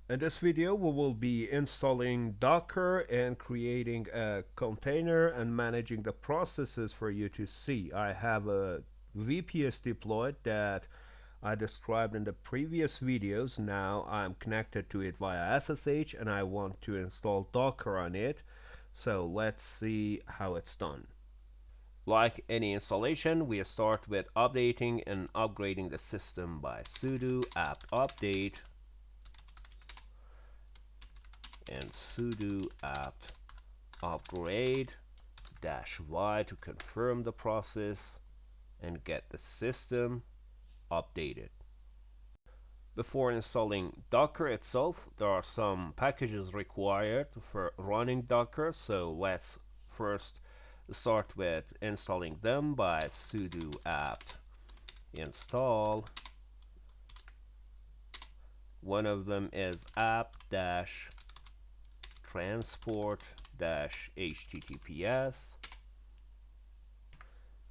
In this video, we will be installing Docker and creating a container and managing the processes for you to see. I have a VPS deployed that I described in the previous videos. Now I'm connected to it via SSH and I want to install Docker on it. So let's see how it's done. Like any installation, we start with updating and upgrading the system by sudo apt-update and sudo apt upgrade -y to confirm the process and get the system updated. Before installing Docker itself, there are some packages required for running Docker, so let's first start with installing them by sudo apt install. One of them is apt-transport-https.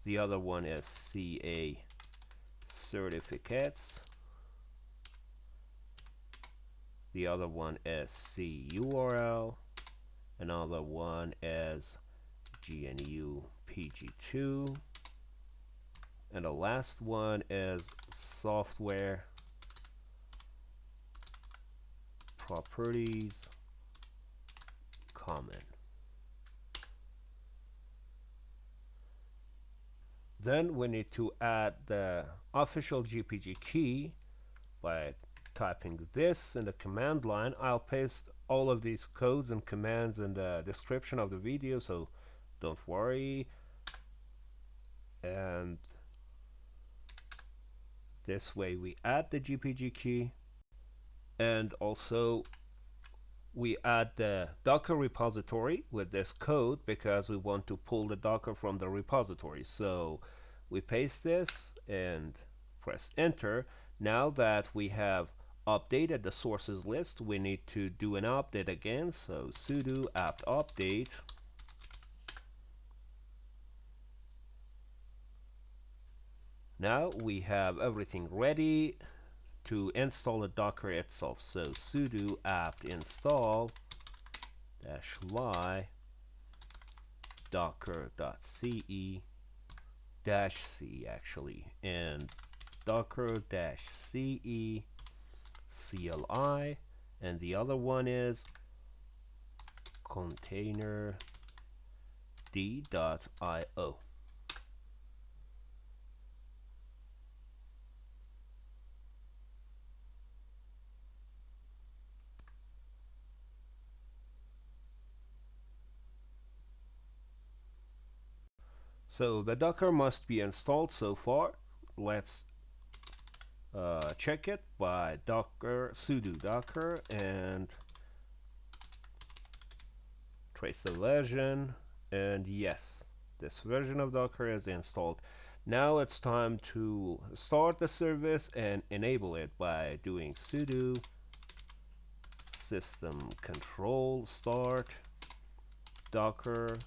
The other one is CA certificates. The other one is CURL. Another one is GNU PG2. And the last one is software properties common. Then we need to add the official GPG key by typing this in the command line. I'll paste all of these codes and commands in the description of the video, so don't worry. And this way we add the GPG key, and also we add the Docker repository with this code because we want to pull the Docker from the repository. So we paste this and press enter. Now that we have updated the sources list, we need to do an update again. So sudo apt update. Now we have everything ready to install the Docker itself. So sudo apt install -y docker.ce -c actually, and docker-ce CLI, and the other one is container d.io. So the Docker must be installed so far. Let's check it by sudo docker and trace the version, and yes, this version of Docker is installed. Now it's time to start the service and enable it by doing sudo system control start docker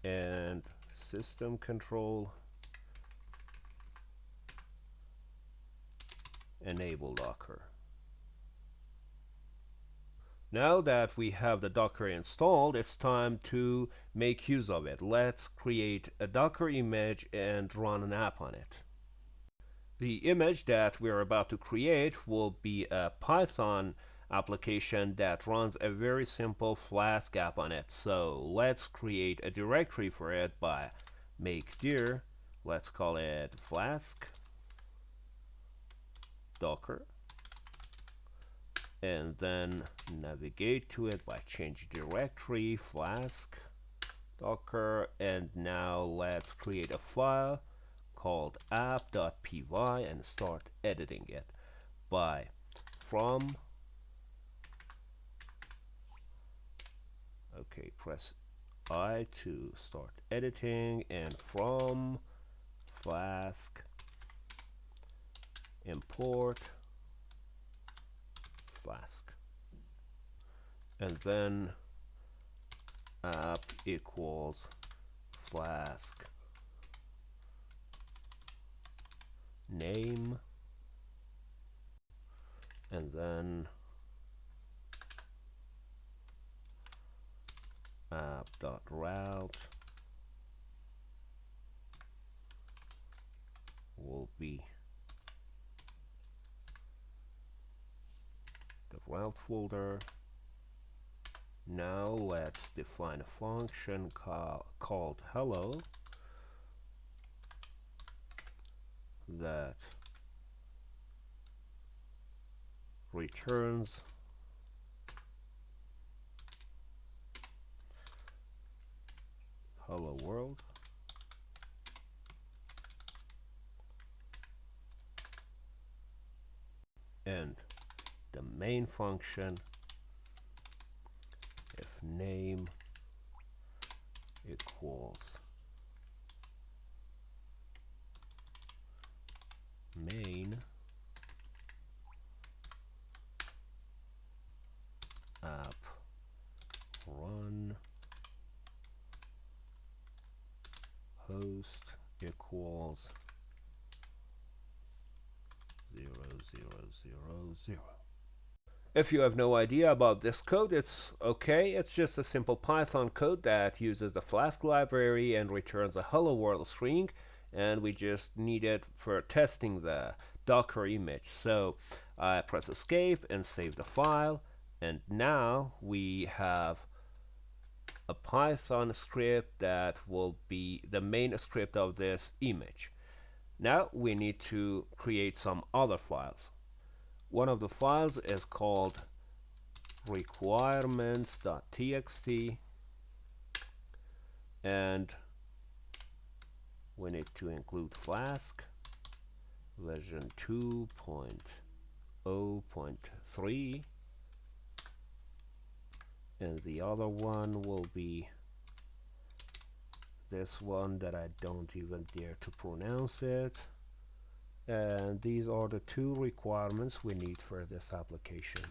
and system control enable Docker. Now that we have the Docker installed, it's time to make use of it. Let's create a Docker image and run an app on it. The image that we're about to create will be a Python application that runs a very simple Flask app on it. So let's create a directory for it by make dir. Let's call it Flask Docker, and then navigate to it by change directory Flask Docker, and now let's create a file called app.py and start editing it by from press I to start editing, and from Flask import Flask, and then app equals Flask name and then app.route will be the route folder. Now let's define a function called hello that returns hello world, and the main function, if name equals main app run host equals 0000. If you have no idea about this code, it's okay. It's just a simple Python code that uses the Flask library and returns a hello world string, and we just need it for testing the Docker image. So I press escape and save the file, and now we have a Python script that will be the main script of this image. Now we need to create some other files. One of the files is called requirements.txt, and we need to include Flask version 2.0.3, and the other one will be this one that I don't even dare to pronounce it. And these are the two requirements we need for this application.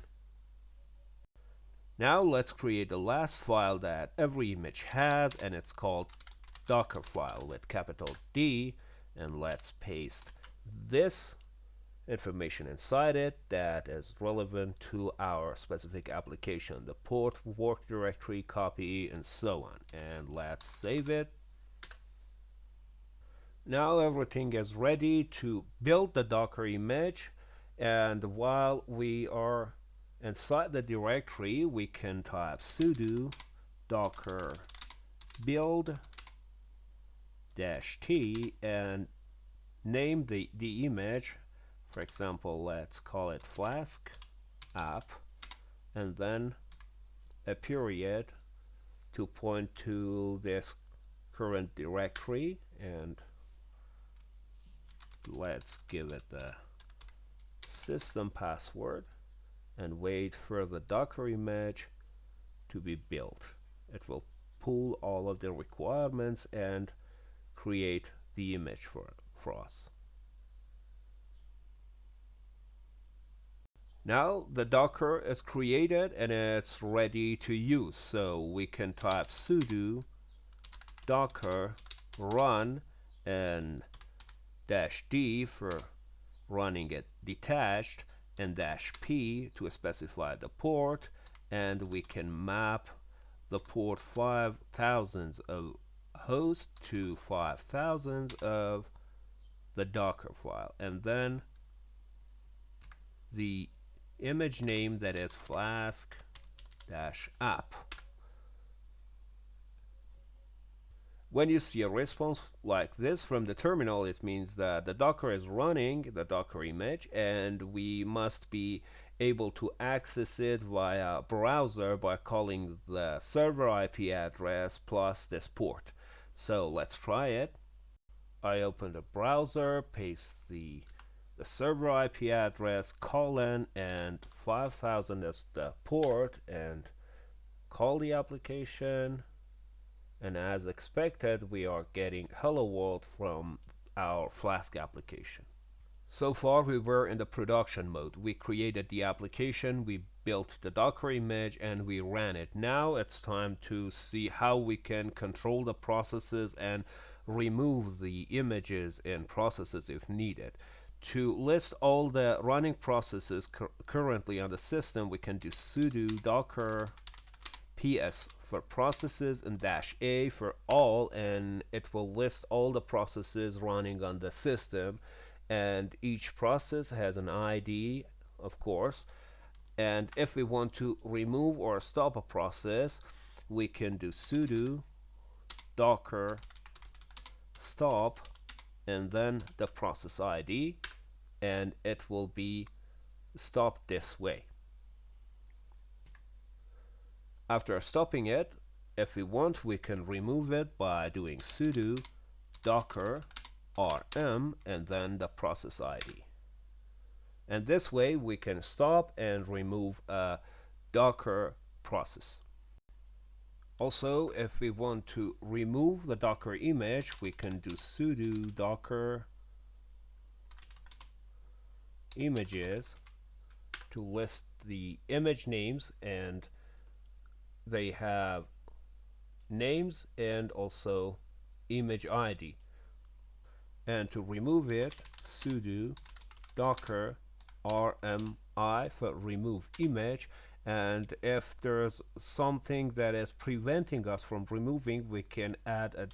Now let's create the last file that every image has, and it's called Docker file with capital D, and let's paste this information inside it that is relevant to our specific application, the port, work directory, copy, and so on. And let's save it. Now everything is ready to build the Docker image, and while we are inside the directory, we can type sudo docker build -t and name the image. For example, let's call it Flask app, and then a period to point to this current directory, and let's give it the system password and wait for the Docker image to be built. It will pull all of the requirements and create the image for us. Now the Docker is created and it's ready to use, so we can type sudo docker run and -d for running it detached, and -p to specify the port, and we can map the port 5000 of host to 5000 of the Docker file, and then the image name that is flask-app. When you see a response like this from the terminal, it means that the Docker is running the Docker image, and we must be able to access it via browser by calling the server IP address plus this port. So let's try it. I open the browser, paste the server IP address, colon, and 5000 as the port, and call the application. And as expected, we are getting hello world from our Flask application. So far we were in the production mode. We created the application, we built the Docker image, and we ran it. Now it's time to see how we can control the processes and remove the images in processes if needed. To list all the running processes currently on the system, we can do sudo docker ps for processes and -a for all, and it will list all the processes running on the system, and each process has an ID, of course. And if we want to remove or stop a process, we can do sudo docker stop and then the process ID, and it will be stopped this way. After stopping it, if we want, we can remove it by doing sudo docker rm and then the process ID. And this way we can stop and remove a Docker process. Also, if we want to remove the Docker image, we can do sudo docker images to list the image names, and they have names and also image ID. And to remove it, sudo docker rmi for remove image, and if there's something that is preventing us from removing, we can add a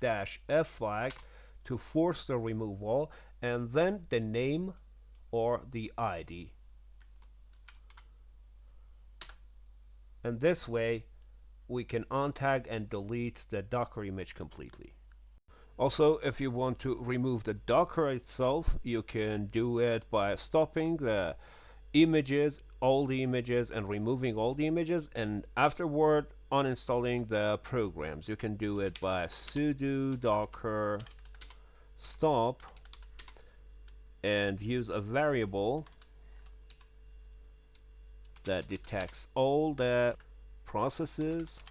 -f flag to force the removal, and then the name or the ID. And this way we can untag and delete the Docker image completely. Also, if you want to remove the Docker itself, you can do it by stopping the images, all the images, and removing all the images, and afterward uninstalling the programs. You can do it by sudo docker stop and use a variable that detects all the processes,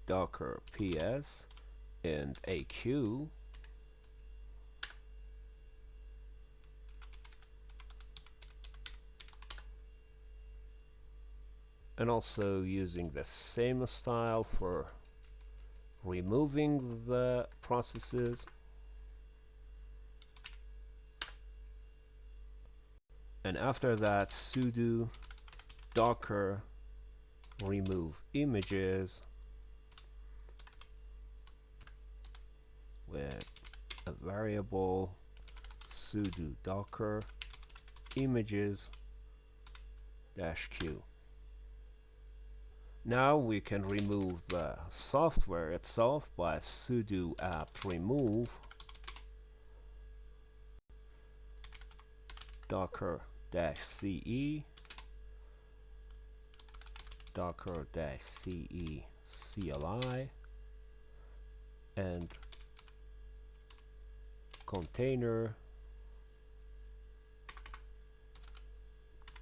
docker ps and aq, and also using the same style for removing the processes. And after that, sudo docker remove images with a variable sudo docker images -q. Now we can remove the software itself by sudo apt-remove docker-ce docker-ce CLI and container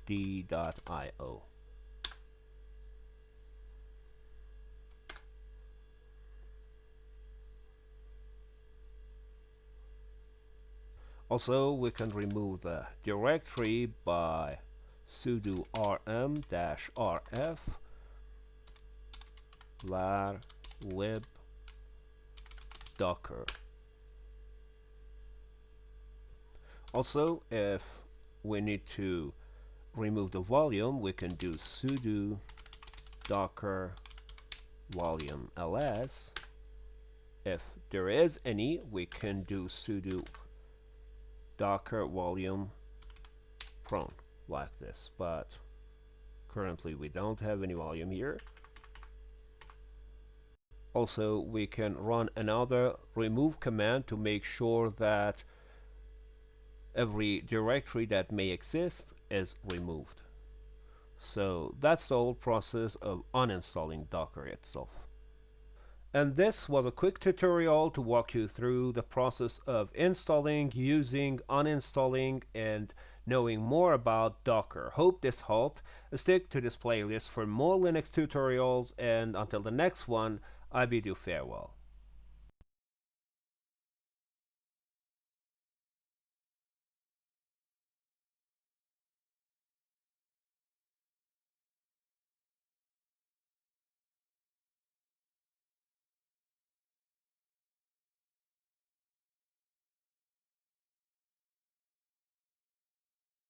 d.io. Also, we can remove the directory by sudo rm-rf var lib docker. Also, if we need to remove the volume, we can do sudo docker volume ls. If there is any, we can do sudo docker volume prone like this, but currently we don't have any volume here. Also, we can run another remove command to make sure that every directory that may exist is removed. So that's the whole process of uninstalling Docker itself. And this was a quick tutorial to walk you through the process of installing, using, uninstalling, and knowing more about Docker. Hope this helped. Stick to this playlist for more Linux tutorials, and until the next one, I bid you farewell.